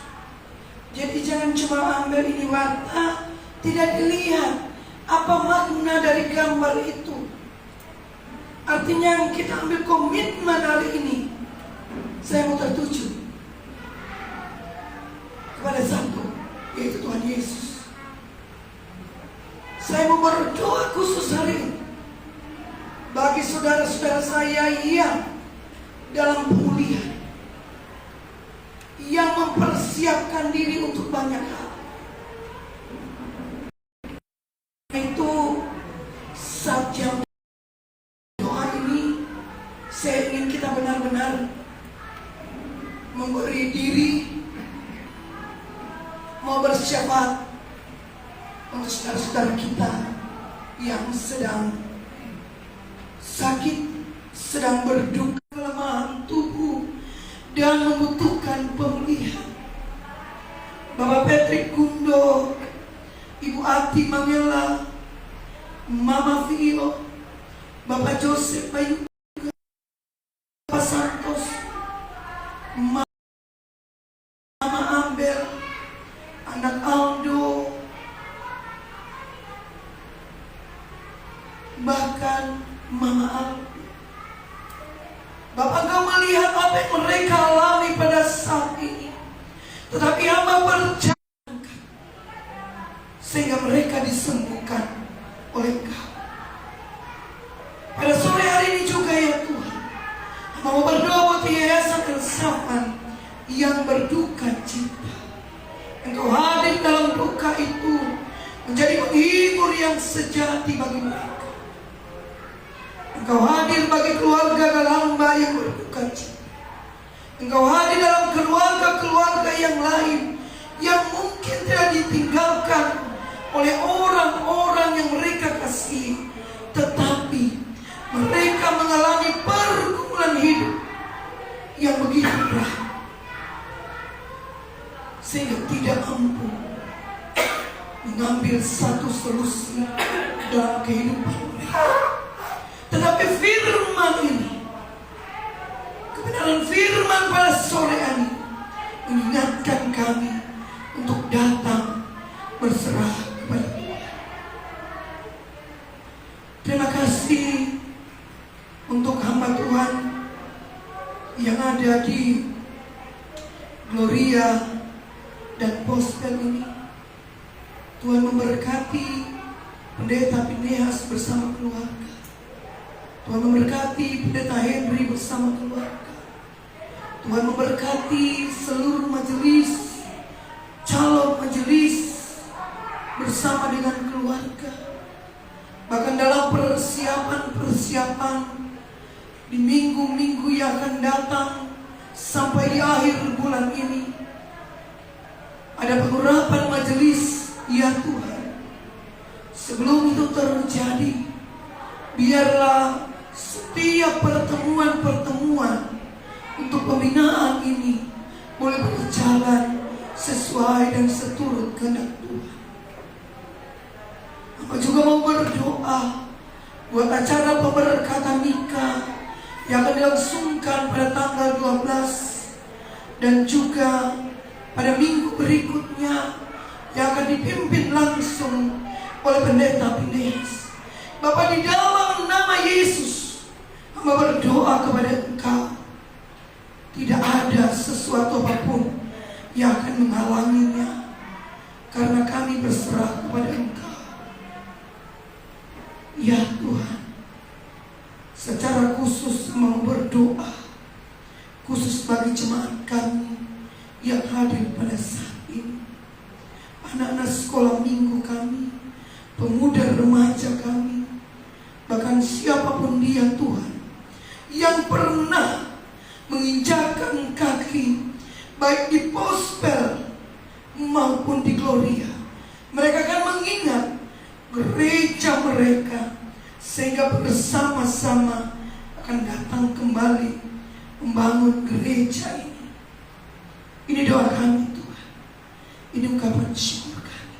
Jadi jangan cuma ambil ini warta, tidak dilihat apa makna dari gambar itu. Artinya kita ambil komitmen hari ini. Saya mau tertuju kepada satu, yaitu Tuhan Yesus. Saya mau berdoa khusus hari ini bagi saudara-saudara saya yang dalam pemulihan, yang mempersiapkan diri untuk banyak hal. Itu saat jam doa ini, saya ingin kita benar-benar memberi diri, mau bersyafaat untuk saudara-saudara kita yang sedang sakit, sedang berduka, kelemahan tubuh, dan membutuhkan pemulihan. Bapak Patrick Gundo, Ibu Ati Mangela, Mama Vio, Bapak Joseph Bayu, Bapak Santos, Mama Ambel, anak Aldo, bahkan Mama Aldo. Bapak gak melihat apa yang mereka alami pada saat ini, tetapi hamba percaya sehingga mereka disembuhkan Savior yang sejati bagi mereka. Engkau hadir bagi keluarga dan hamba yang berduka cita. Engkau hadir dalam keluarga-keluarga yang lain yang mungkin tidak ditinggalkan oleh orang-orang yang mereka kasihi, tetapi mereka mengalami pergumulan hidup yang begitu berat sehingga tidak mampu mengambil satu solusi dalam kehidupan mereka. Tetapi firman ini, kebenaran firman pada sore ini mengingatkan kami untuk datang berserah kepada Tuhan. Terima kasih untuk hamba Tuhan yang ada di Gloria dan Gospel ini. Tuhan memberkati Pendeta Pinehas bersama keluarga. Tuhan memberkati Pendeta Henry bersama keluarga. Tuhan memberkati seluruh majelis, calon majelis bersama dengan keluarga. Bahkan dalam persiapan di minggu-minggu yang akan datang sampai di akhir bulan ini, ada pengurapan majelis, ya Tuhan. Sebelum itu terjadi, biarlah setiap pertemuan-pertemuan untuk pembinaan ini boleh berjalan sesuai dan seturut kehendak Tuhan. Aku juga mau berdoa buat acara pemberkatan nikah yang akan dilangsungkan pada tanggal 12 dan juga pada minggu berikutnya yang akan dipimpin langsung oleh Pendeta Pinehas. Bapak, di dalam nama Yesus, hamba berdoa kepada Engkau, tidak ada sesuatu apapun yang akan menghalanginya, karena kami berserah kepada Engkau. Ya Tuhan, secara khusus mau berdoa khusus bagi jemaat kami yang hadir pada saat ini, anak-anak sekolah minggu kami, pemuda remaja kami, bahkan siapapun dia Tuhan yang pernah menginjakkan kaki baik di Gospel maupun di Gloria. Mereka akan mengingat gereja mereka sehingga bersama-sama akan datang kembali membangun gereja ini. Ini doa kami Tuhan, ini ungkapan syukur kami.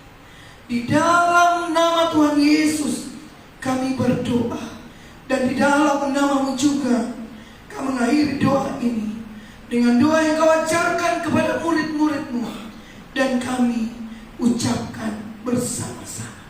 Di dalam nama Tuhan Yesus kami berdoa, dan di dalam nama-Mu juga kami mengakhiri doa ini dengan doa yang Kau ajarkan kepada murid-murid-Mu, dan kami ucapkan bersama-sama.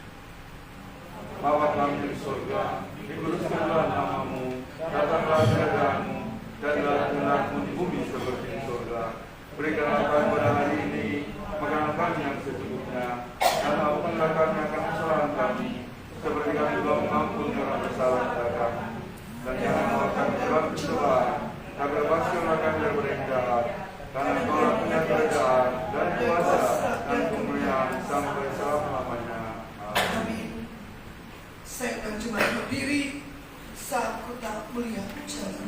Bapa kami di surga, dikuduskanlah nama-Mu, datanglah kerajaan-Mu, jadilah kehendak-Mu di bumi seperti di surga. Berikanlah kami pada hari ini makanan kami yang secukupnya, dan ampunkanlah kami akan kesalahan kami, seperti kami juga mengampuni orang bersalah kepada kami. Dan jangan membawa kami dalam pencobaan, tapi lepaskanlah kami dari yang jahat. Karena Engkau punya kerajaan dan kuasa dan kemuliaan sampai selama-lamanya. Amin. Saya akan cuma berdiri saat kota mulia jalan.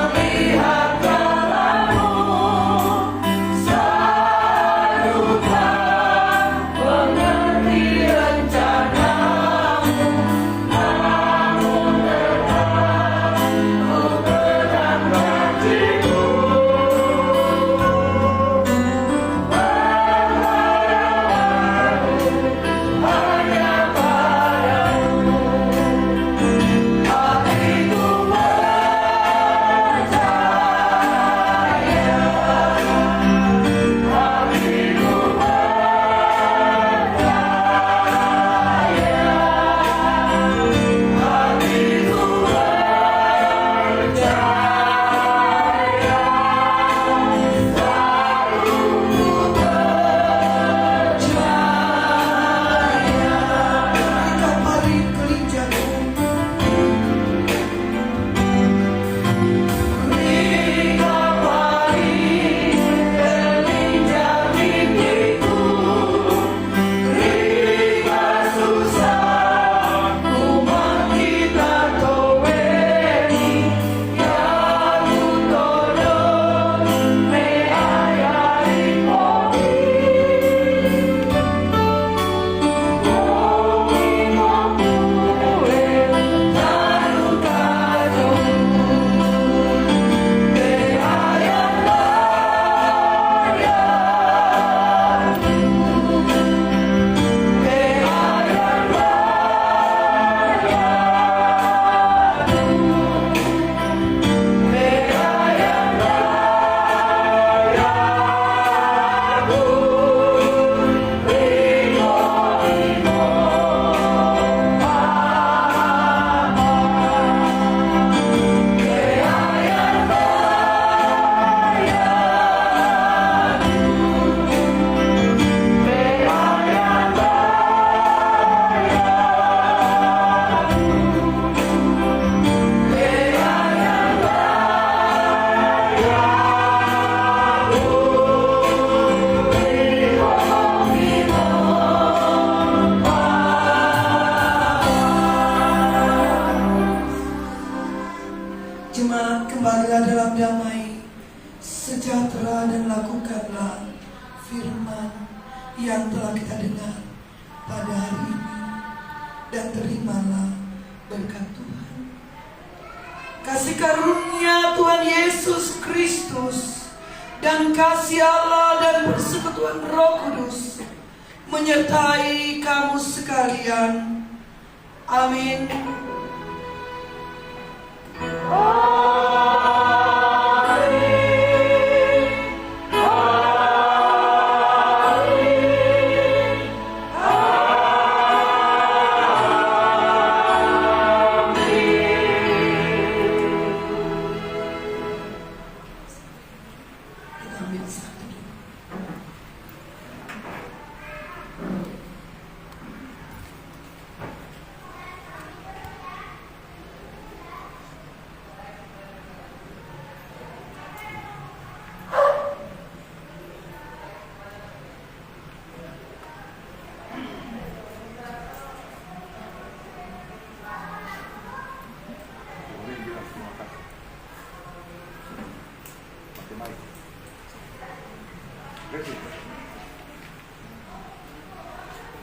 Melihat jalanmu, selalu dalam damai sejahtera dan lakukanlah firman yang telah kita dengar pada hari ini, dan terimalah berkat Tuhan. Kasih karunia Tuhan Yesus Kristus dan kasih Allah dan persekutuan Roh Kudus menyertai kamu sekalian. Amin.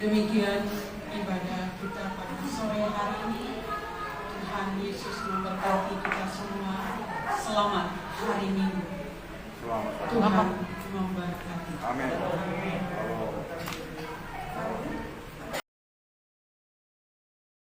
Demikian ibadah kita pada sore hari ini. Tuhan Yesus memberkati kita semua. Selamat hari Minggu. Selamat. Tuhan memberkati. Amin.